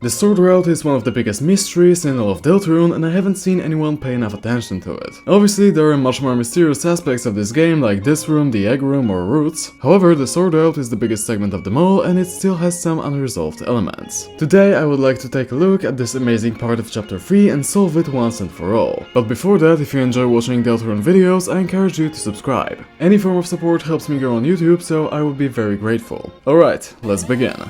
The sword route is one of the biggest mysteries in all of Deltarune, and I haven't seen anyone pay enough attention to it. Obviously, there are much more mysterious aspects of this game, like this room, the egg room, or roots. However, the sword route is the biggest segment of them all, and it still has some unresolved elements. Today, I would like to take a look at this amazing part of chapter 3 and solve it once and for all. But before that, if you enjoy watching Deltarune videos, I encourage you to subscribe. Any form of support helps me grow on YouTube, so I would be very grateful. Alright, let's begin.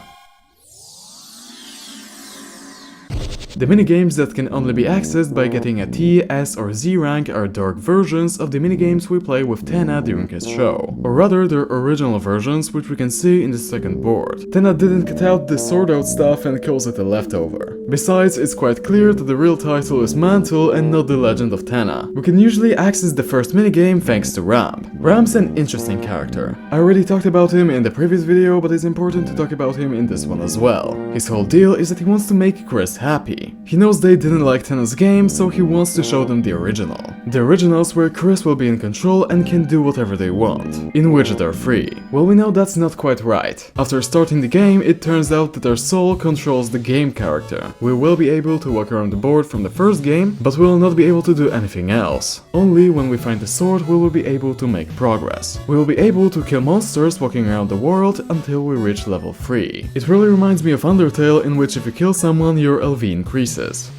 The minigames that can only be accessed by getting a T, S or Z rank are dark versions of the minigames we play with Tenna during his show. Or rather, they're original versions, which we can see in the second board. Tenna didn't cut out the sword out stuff and calls it a leftover. Besides, it's quite clear that the real title is Mantle and not the Legend of Tenna. We can usually access the first minigame thanks to Ram. Ram's an interesting character. I already talked about him in the previous video, but it's important to talk about him in this one as well. His whole deal is that he wants to make Kris happy. He knows they didn't like TENNA'S game, so he wants to show them the original. The originals where Kris will be in control and can do whatever they want, in which they're free. Well, we know that's not quite right. After starting the game, it turns out that our soul controls the game character. We will be able to walk around the board from the first game, but we will not be able to do anything else. Only when we find the sword we will be able to make progress. We will be able to kill monsters walking around the world until we reach level 3. It really reminds me of Undertale, in which if you kill someone, your LV increases.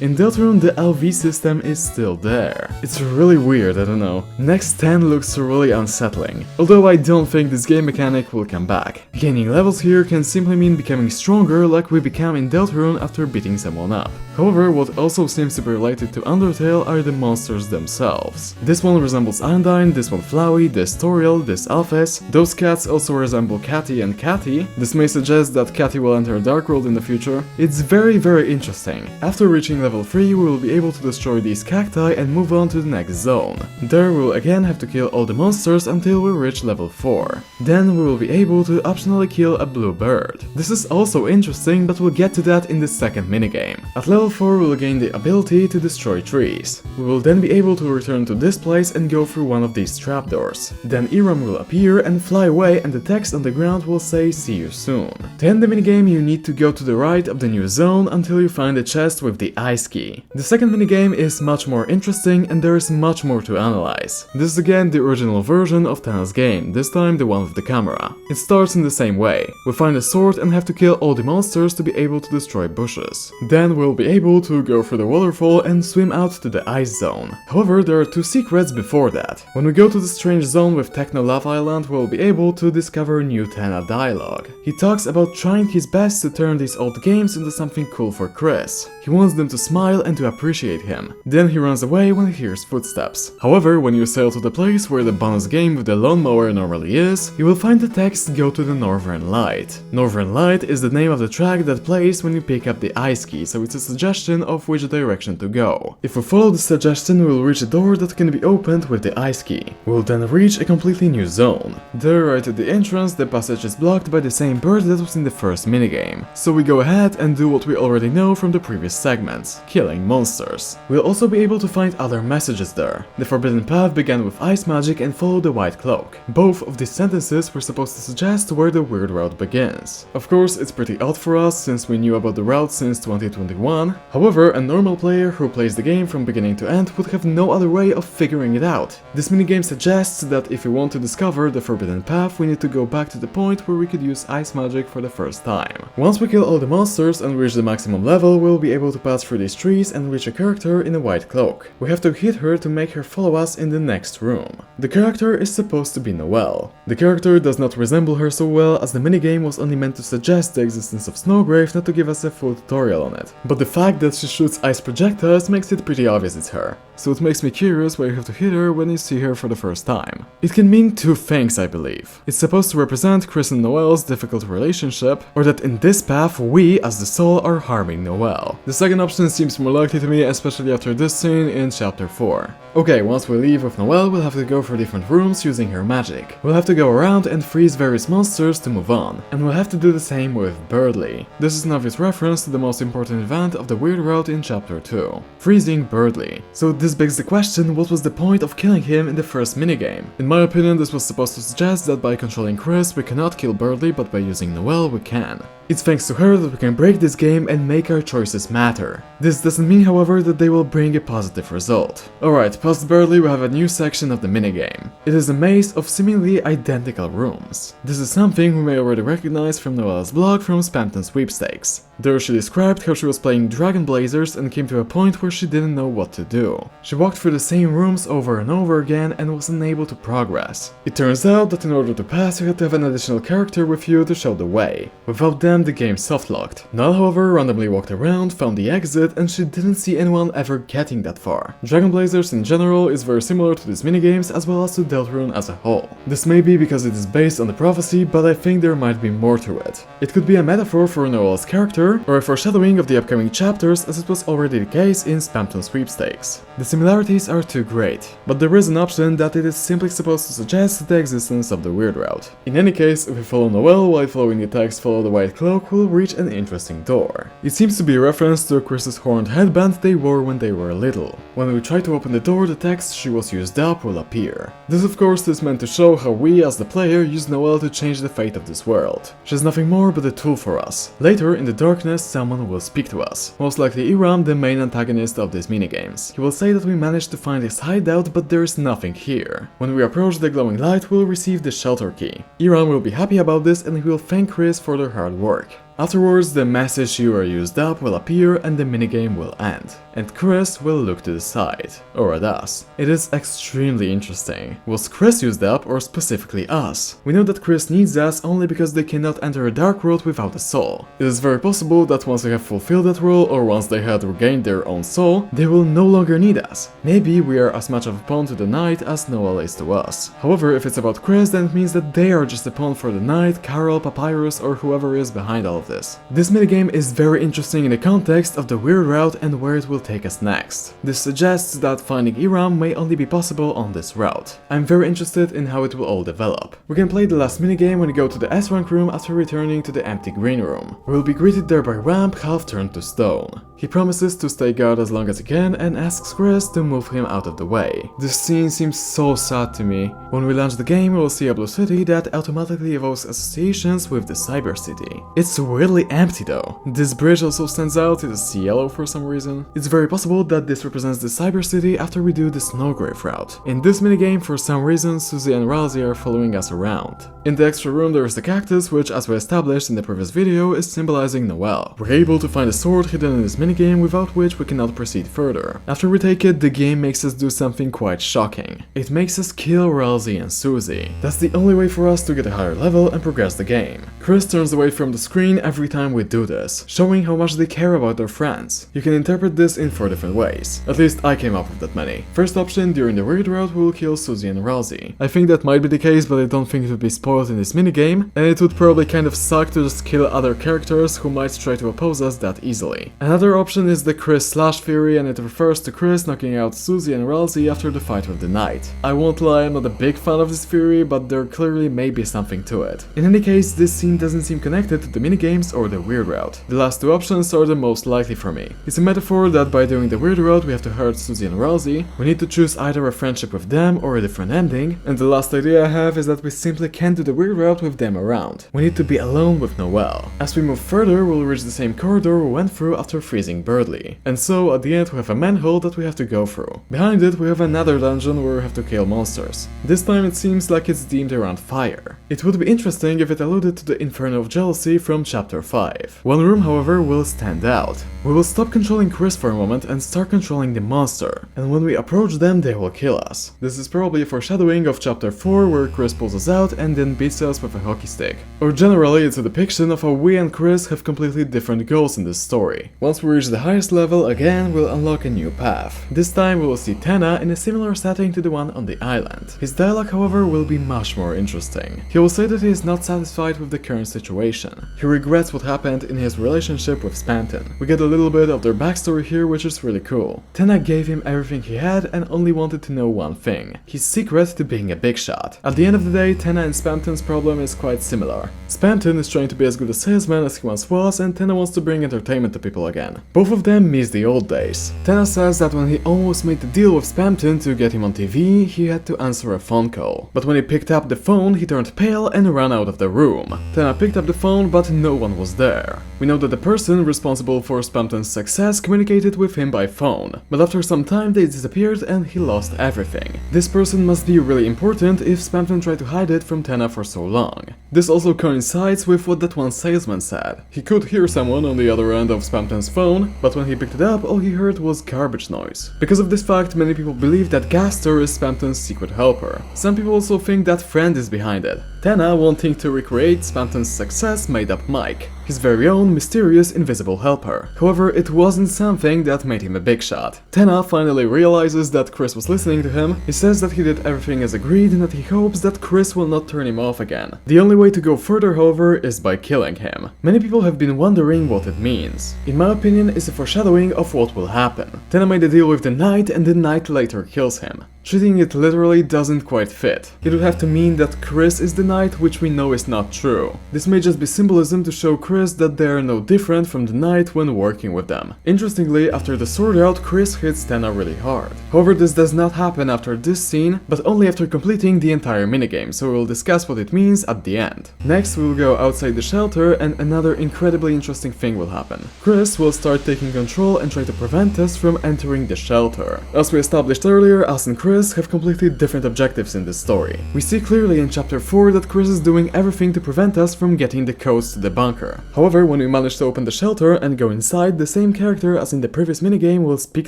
In Deltarune, the LV system is still there. It's really weird, I don't know. Next 10 looks really unsettling, although I don't think this game mechanic will come back. Gaining levels here can simply mean becoming stronger like we become in Deltarune after beating someone up. However, what also seems to be related to Undertale are the monsters themselves. This one resembles Undyne, this one Flowey, this Toriel, this Alphys. Those cats also resemble Catty and Catty. This may suggest that Catty will enter Dark World in the future. It's very interesting. After reaching level 3, we will be able to destroy these cacti and move on to the next zone. There we will again have to kill all the monsters until we reach level 4. Then we will be able to optionally kill a blue bird. This is also interesting, but we'll get to that in the second minigame. At level 4 we will gain the ability to destroy trees. We will then be able to return to this place and go through one of these trapdoors. Then ERAM will appear and fly away, and the text on the ground will say "see you soon." To end the minigame you need to go to the right of the new zone until you find a chest with the ice key. The second minigame is much more interesting and there is much more to analyze. This is again the original version of TENNA'S game, this time the one with the camera. It starts in the same way. We find a sword and have to kill all the monsters to be able to destroy bushes. Then we'll be able to go through the waterfall and swim out to the ice zone. However, there are two secrets before that. When we go to the strange zone with Techno Lava Island, we'll be able to discover new Tenna dialogue. He talks about trying his best to turn these old games into something cool for Kris. He wants them to smile and to appreciate him. Then he runs away when he hears footsteps. However, when you sail to the place where the bonus game with the lawnmower normally is, you will find the text "Go to the Northern Light." Northern Light is the name of the track that plays when you pick up the ice key, so it's a suggestion of which direction to go. If we follow the suggestion, we will reach a door that can be opened with the ice key. We will then reach a completely new zone. There, right at the entrance, the passage is blocked by the same bird that was in the first minigame. So we go ahead and do what we already know from the previous segments, killing monsters. We'll also be able to find other messages there. The forbidden path began with ice magic and followed the white cloak. Both of these sentences were supposed to suggest where the weird route begins. Of course, it's pretty odd for us since we knew about the route since 2021. However, a normal player who plays the game from beginning to end would have no other way of figuring it out. This minigame suggests that if we want to discover the forbidden path, we need to go back to the point where we could use ice magic for the first time. Once we kill all the monsters and reach the maximum level, we'll be able to pass through these trees and reach a character in a white cloak. We have to hit her to make her follow us in the next room. The character is supposed to be Noelle. The character does not resemble her so well, as the minigame was only meant to suggest the existence of Snowgrave, not to give us a full tutorial on it. But the fact that she shoots ice projectiles makes it pretty obvious it's her. So it makes me curious why you have to hit her when you see her for the first time. It can mean two things, I believe. It's supposed to represent Kris and Noelle's difficult relationship, or that in this path we, as the soul, are harming Noelle. The second option seems more likely to me, especially after this scene in chapter 4. Okay, once we leave with Noelle, we'll have to go through different rooms using her magic. We'll have to go around and freeze various monsters to move on, and we'll have to do the same with Birdly. This is an obvious reference to the most important event of the weird route in chapter 2, freezing Birdly. So this this begs the question, what was the point of killing him in the first minigame? In my opinion, this was supposed to suggest that by controlling Kris we cannot kill Birdie, but by using Noelle we can. It's thanks to her that we can break this game and make our choices matter. This doesn't mean, however, that they will bring a positive result. Alright, past Birdie we have a new section of the minigame. It is a maze of seemingly identical rooms. This is something we may already recognize from Noelle's blog from Spamton Sweepstakes. There she described how she was playing Dragon Blazers and came to a point where she didn't know what to do. She walked through the same rooms over and over again and was unable to progress. It turns out that in order to pass you had to have an additional character with you to show the way. Without them the game softlocked. Noelle, however, randomly walked around, found the exit, and she didn't see anyone ever getting that far. Dragon Blazers in general is very similar to these minigames as well as to Deltarune as a whole. This may be because it is based on the prophecy, but I think there might be more to it. It could be a metaphor for Noelle's character, or a foreshadowing of the upcoming chapters as it was already the case in Spamton Sweepstakes. The similarities are too great, but there is an option that it is simply supposed to suggest the existence of the weird route. In any case, if we follow Noelle while following the text follow the white cloak, we'll reach an interesting door. It seems to be a reference to KRIS'S horned headband they wore when they were little. When we try to open the door, the text "she was used up" will appear. This of course is meant to show how we as the player use Noelle to change the fate of this world. She's nothing more but a tool for us. Later in the darkness someone will speak to us. Most likely ERAM, the main antagonist of these minigames. He will say that we managed to find his hideout but there is nothing here. When we approach the glowing light we'll receive the shelter key. ERAM will be happy about this and he will thank Kris for their hard work. Afterwards, the message "you are used up" will appear and the minigame will end. And Kris will look to the side. Or at us. It is extremely interesting. Was Kris used up or specifically us? We know that Kris needs us only because they cannot enter a dark world without a soul. It is very possible that once they have fulfilled that role or once they had regained their own soul, they will no longer need us. Maybe we are as much of a pawn to the night as Noelle is to us. However, if it's about Kris, then it means that they are just a pawn for the night, Carol, Papyrus, or whoever is behind all of this. This minigame is very interesting in the context of the weird route and where it will take us next. This suggests that finding ERAM may only be possible on this route. I'm very interested in how it will all develop. We can play the last minigame when we go to the S-rank room after returning to the empty green room. We will be greeted there by Ramp, half turned to stone. He promises to stay guard as long as he can and asks Kris to move him out of the way. This scene seems so sad to me. When we launch the game we will see a blue city that automatically evokes associations with the cyber city. It's weirdly empty though. This bridge also stands out, it is yellow for some reason. It's very possible that this represents the cyber city after we do the Snowgrave route. In this minigame, for some reason, Susie and Ralsei are following us around. In the extra room there is the cactus, which as we established in the previous video is symbolizing Noelle. We're able to find a sword hidden in this minigame without which we cannot proceed further. After we take it, the game makes us do something quite shocking. It makes us kill Ralsei and Susie. That's the only way for us to get a higher level and progress the game. Kris turns away from the screen every time we do this, showing how much they care about their friends. You can interpret this in 4 different ways. At least I came up with that many. First option, during the weird route we will kill Susie and Ralsei. I think that might be the case, but I don't think it would be spoiled in this minigame, and it would probably kind of suck to just kill other characters who might try to oppose us that easily. Another option is the Kris slash theory, and it refers to Kris knocking out Susie and Ralsei after the fight with the knight. I won't lie, I'm not a big fan of this theory, but there clearly may be something to it. In any case, this scene doesn't seem connected to the minigames or the weird route. The last 2 options are the most likely for me. It's a metaphor that by doing the weird route we have to hurt Susie and Ralsei, we need to choose either a friendship with them or a different ending, and the last idea I have is that we simply can't do the weird route with them around. We need to be alone with Noelle. As we move further, we'll reach the same corridor we went through after freezing Birdie. And so at the end we have a manhole that we have to go through. Behind it we have another dungeon where we have to kill monsters. This time it seems like it's themed around fire. It would be interesting if it alluded to the Inferno of Jealousy from chapter 5. One room however will stand out. We will stop controlling Kris for a moment and start controlling the monster, and when we approach them they will kill us. This is probably a foreshadowing of chapter 4 where Kris pulls us out and then beats us with a hockey stick. Or generally it's a depiction of how we and Kris have completely different goals in this story. Once we reach the highest level again we'll unlock a new path. This time we will see Tenna in a similar setting to the one on the island. His dialogue however will be much more interesting. He will say that he is not satisfied with the current situation. He regrets what happened in his relationship with Spamton. We get a little bit of their backstory here, which is really cool. Tenna gave him everything he had and only wanted to know one thing: his secret to being a big shot. At the end of the day, Tenna and Spamton's problem is quite similar. Spamton is trying to be as good a salesman as he once was, and Tenna wants to bring entertainment to people again. Both of them miss the old days. Tenna says that when he almost made the deal with Spamton to get him on TV, he had to answer a phone call. But when he picked up the phone, he turned pale and ran out of the room. Tenna picked up the phone, but no one was there. We know that the person responsible for Spamton's success communicated with him by phone, but after some time they disappeared and he lost everything. This person must be really important if Spamton tried to hide it from Tenna for so long. This also coincides with what that one salesman said. He could hear someone on the other end of Spamton's phone, but when he picked it up, all he heard was garbage noise. Because of this fact, many people believe that Gaster is Spamton's secret helper. Some people also think that Friend is behind it. Tenna, wanting to recreate Spamton's success, made up Mike, his very own mysterious invisible helper. However, it wasn't something that made him a big shot. Tenna finally realizes that Kris was listening to him. He says that he did everything as agreed and that he hopes that Kris will not turn him off again. The only way to go further, however, is by killing him. Many people have been wondering what it means. In my opinion, it's a foreshadowing of what will happen. Tenna made a deal with the Knight and the Knight later kills him. Treating it literally doesn't quite fit. It would have to mean that Kris is the Knight, which we know is not true. This may just be symbolism to show Kris that they are no different from the Knight when working with them. Interestingly, after the sword out, Kris hits Tenna really hard. However, this does not happen after this scene, but only after completing the entire minigame, so we'll discuss what it means at the end. Next, we'll go outside the shelter and another incredibly interesting thing will happen. Kris will start taking control and try to prevent us from entering the shelter. As we established earlier, us and Kris have completely different objectives in this story. We see clearly in chapter 4 that Kris is doing everything to prevent us from getting the codes to the bunker. However, when we manage to open the shelter and go inside, the same character as in the previous minigame will speak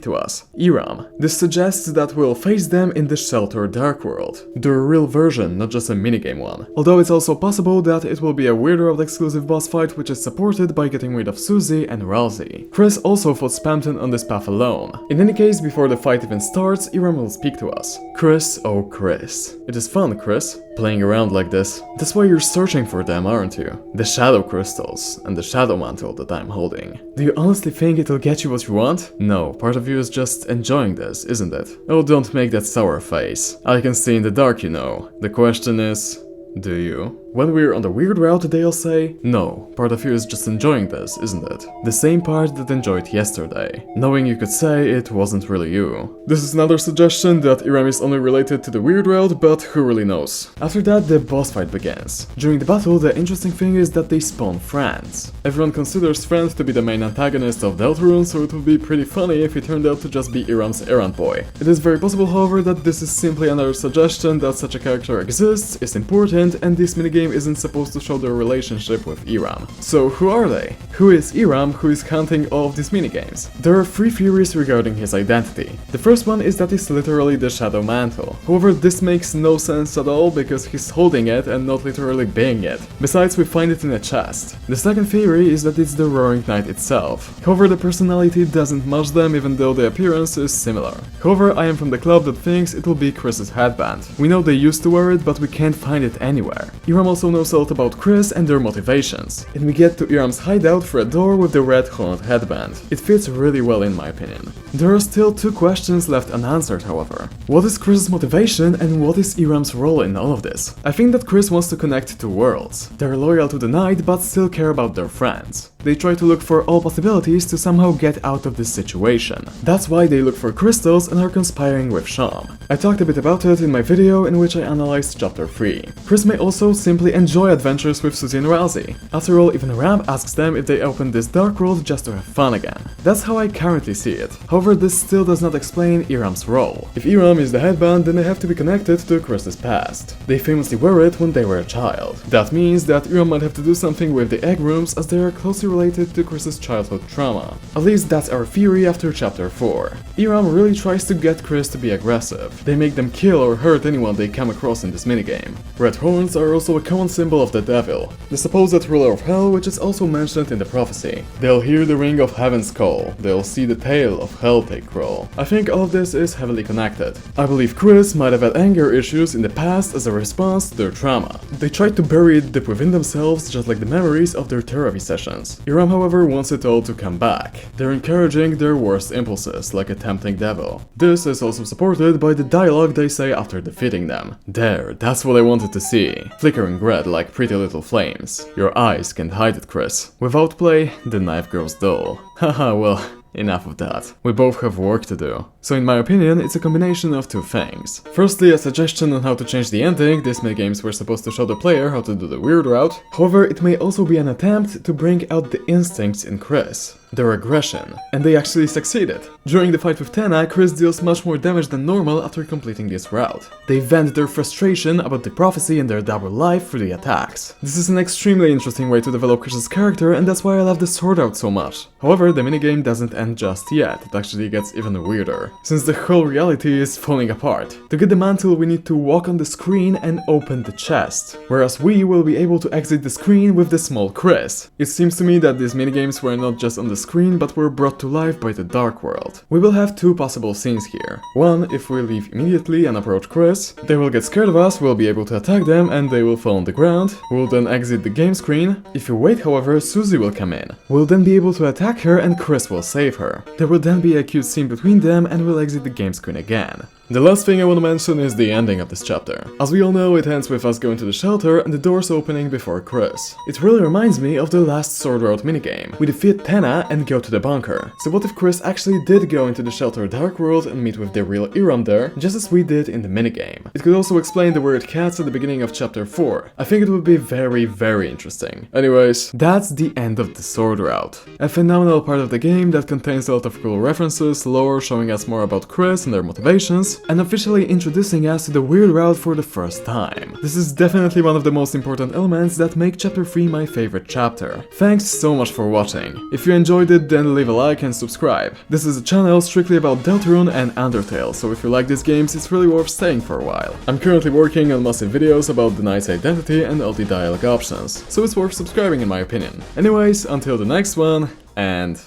to us, ERAM. This suggests that we'll face them in the shelter Dark World. Their real version, not just a minigame one. Although it's also possible that it will be a Weird World exclusive boss fight which is supported by getting rid of Susie and Ralsei. Kris also fought Spamton on this path alone. In any case, before the fight even starts, ERAM will speak to us. Kris, oh Kris. It is fun, Kris, playing around like this. That's why you're searching for them, aren't you? The shadow crystals and the shadow mantle that I'm holding. Do you honestly think it'll get you what you want? No, part of you is just enjoying this, isn't it? Oh, don't make that sour face. I can see in the dark, you know. The question is, do you? When we're on the weird route, they'll say, no, part of you is just enjoying this, isn't it? The same part that enjoyed yesterday, knowing you could say it wasn't really you. This is another suggestion that ERAM is only related to the weird world, but who really knows? After that, the boss fight begins. During the battle, the interesting thing is that they spawn friends. Everyone considers Friend to be the main antagonist of Deltarune, so it would be pretty funny if he turned out to just be ERAM's errand boy. It is very possible, however, that this is simply another suggestion that such a character exists, is important, and this minigame isn't supposed to show their relationship with ERAM. So who are they? Who is ERAM who is hunting all of these minigames? There are 3 theories regarding his identity. The first one is that he's literally the Shadow Mantle. However, this makes no sense at all because he's holding it and not literally being it. Besides, we find it in a chest. The second theory is that it's the Roaring Knight itself. However, the personality doesn't match them even though the appearance is similar. However, I am from the club that thinks it will be KRIS'S headband. We know they used to wear it, but we can't find it anywhere. ERAM also knows a lot about Kris and their motivations, and we get to ERAM's hideout through a door with the red holland headband. It fits really well in my opinion. There are still 2 questions left unanswered, however. What is Kris's motivation and what is ERAM's role in all of this? I think that Kris wants to connect 2 worlds. They're loyal to the Knight but still care about their friends. They try to look for all possibilities to somehow get out of this situation. That's why they look for crystals and are conspiring with Sham. I talked a bit about it in my video in which I analyzed chapter 3. Kris may also simply enjoy adventures with Susie and Ralsei. After all, even Ram asks them if they opened this dark world just to have fun again. That's how I currently see it. However, this still does not explain ERAM's role. If ERAM is the headband, then they have to be connected to KRIS'S past. They famously wear it when they were a child. That means that ERAM might have to do something with the egg rooms as they are closely related to KRIS'S childhood trauma. At least that's our theory after chapter 4. ERAM really tries to get Kris to be aggressive. They make them kill or hurt anyone they come across in this minigame. Red horns are also a common symbol of the devil, the supposed ruler of hell, which is also mentioned in the prophecy. They'll hear the ring of heaven's call, they'll see the tail of hell take roll. I think all of this is heavily connected. I believe Kris might have had anger issues in the past as a response to their trauma. They tried to bury it deep within themselves, just like the memories of their therapy sessions. ERAM, however, wants it all to come back. They're encouraging their worst impulses, like a tempting devil. This is also supported by the dialogue they say after defeating them. There, that's what I wanted to see. Flickering red like pretty little flames. Your eyes can't hide it, Kris. Without play, the knife grows dull. Haha, well, enough of that. We both have work to do. So in my opinion, it's a combination of two things. Firstly, a suggestion on how to change the ending. These minigames were supposed to show the player how to do the weird route. However, it may also be an attempt to bring out the instincts in Kris, their aggression. And they actually succeeded. During the fight with Tenna, Kris deals much more damage than normal after completing this route. They vent their frustration about the prophecy in their double life through the attacks. This is an extremely interesting way to develop KRIS'S character, and that's why I love the sword out so much. However, the minigame doesn't end just yet, it actually gets even weirder, since the whole reality is falling apart. To get the mantle, we need to walk on the screen and open the chest, whereas we will be able to exit the screen with the small Kris. It seems to me that these minigames were not just on the screen, but were brought to life by the Dark World. We will have two possible scenes here. One, if we leave immediately and approach Kris, they will get scared of us, we'll be able to attack them, and they will fall on the ground. We'll then exit the game screen. If we wait, however, Susie will come in. We'll then be able to attack her and Kris will save her. There will then be a cute scene between them and we'll exit the game screen again. The last thing I want to mention is the ending of this chapter. As we all know, it ends with us going to the shelter and the doors opening before Kris. It really reminds me of the last Sword Route minigame. We defeat Tenna and go to the bunker. So what if Kris actually did go into the shelter Dark World and meet with the real ERAM there, just as we did in the minigame? It could also explain the weird cats at the beginning of chapter 4. I think it would be very interesting. Anyways, that's the end of the Sword Route. A phenomenal part of the game that contains a lot of cool references, lore showing us more about Kris and their motivations, and officially introducing us to the weird route for the first time. This is definitely one of the most important elements that make chapter 3 my favorite chapter. Thanks so much for watching. If you enjoyed it, then leave a like and subscribe. This is a channel strictly about Deltarune and Undertale, so if you like these games, it's really worth staying for a while. I'm currently working on massive videos about the knight's identity and all the dialogue options, so it's worth subscribing in my opinion. Anyways, until the next one, and